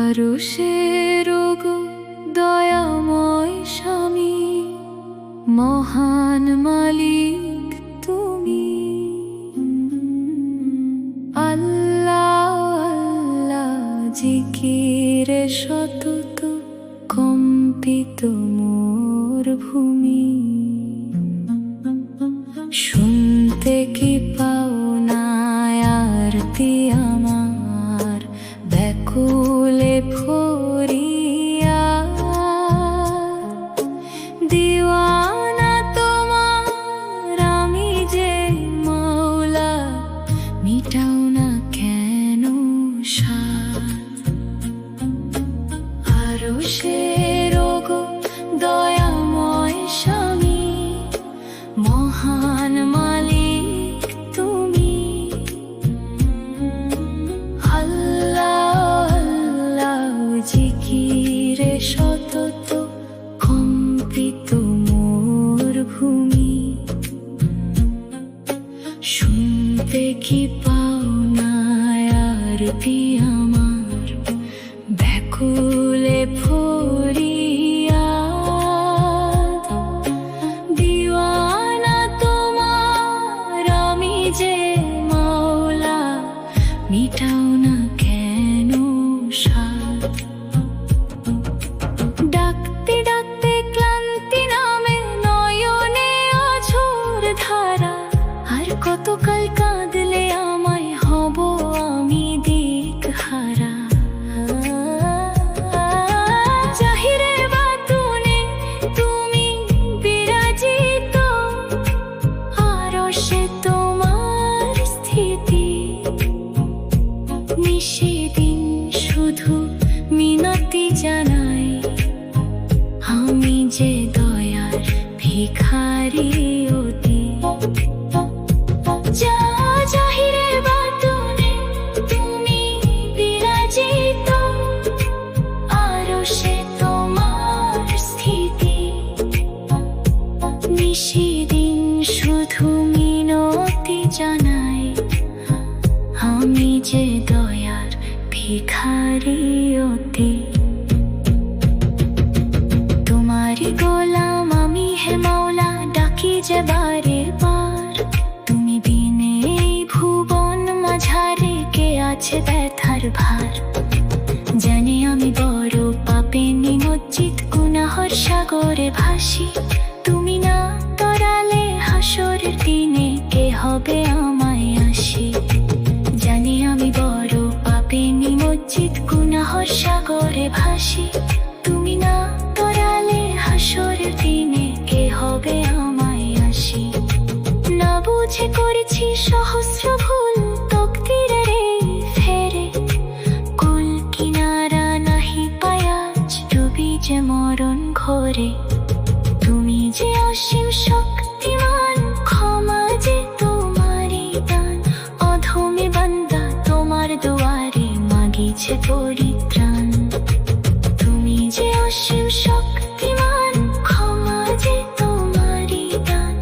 আরশের গো দয়াময় স্বামী, মহান মালিক তুমি। আল্লাহ আল্লাহ জিকিরে সতত কম্পিত মোর ভূমি। শুনতে কি পাও না আরতি আমার, ব্যাকুলে ভরিয়া দিওয়ানা তোমার আমি যে মাওলা, মিটাও না কেন সাথ। আরশের গো দয়াময় স্বামী, মহান মালিক তুমি। আল্লাহ আল্লাহ জিকিরে সতত কম্পিত মোর ভূমি। শুনতে কি পাও না আরতি আমার, ব্যাকুলে ভরিয়া দিওয়ানা তোমার আমি যে মাওলা, মিটাও না কেন সাথ। ডাকতে ডাকতে ক্লান্তি নামে নয়নে অঝোর ধারা, আর কতকাল কাঁদলে আমায় হব আমি দিক হারা। জাহিরে বাতুনে তুমি বিরাজিত, আরশে তোমার স্থিতি। নিশিদিন শুধু মিনতি জানাই, আমি যে দয়ার ভিখারি অতি। জাহিরে বাতুনে তুমি বিরাজিত, আরশে তোমার স্থিতি। নিশিদিন শুধু মিনতি জানাই, আমি যে দয়ার ভিখারি অতি। তোমারই গোলাম আমি হে মাওলা, ডাকি যে বারে বার। তুমি বিনে এই ভুবন মাঝারে কে আছে ব্যথার ভার। জানি আমি বড় পাপে নিমজ্জিত, গুনাহর সাগরে ভাসি। তুমি না তরালে হাসরের দিনে কে হবে আমায় আসি। জানি আমি বড় পাপে নিমজ্জিত, গুনাহর সাগরে ভাসি। তুমি না তরালে হাসরের দিনে কে হবে আমায় আসি। না বুঝে করেছি সহস্র ভুল, তকদিরের এই ফেরে। কুল কিনারা নাহি পায়াজ, ডুবি যে মরণ ঘোরে। তুমি যে অসীম শক্তিমান, ক্ষমা যে তোমারই দান। অধমে বান্দা তোমার দুয়ারে মাগিছে পরিত্রাণ। তুমি যে অসীম শক্তিমান, ক্ষমা যে তোমারই দান।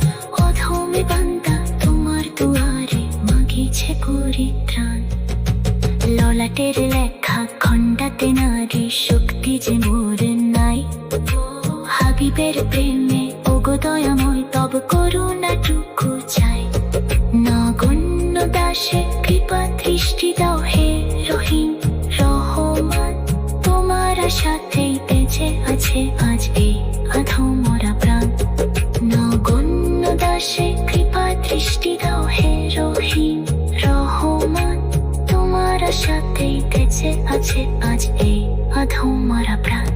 অধমে বান্দা তোমার দুয়ারে মাগিছে পরিত্রাণ। ললাটের লেখা খণ্ডাতে নারী, শক্তি যে মোর নাই। হাবিবের প্রেমে ওগো দয়াময়, তব করুণাটুকু চাই। নগণ্য দাসে কৃপা দৃষ্টি দাও হে রহিম রহমান। তোমার সাথেই বেঁচে আছে আজ এই আধমরা প্রাণ। নগণ্য দাসে কৃপা দৃষ্টি দাও হে রহিম রহমান। তোমার সাথেই বেঁচে আছে আজ এই আধমরা প্রাণ।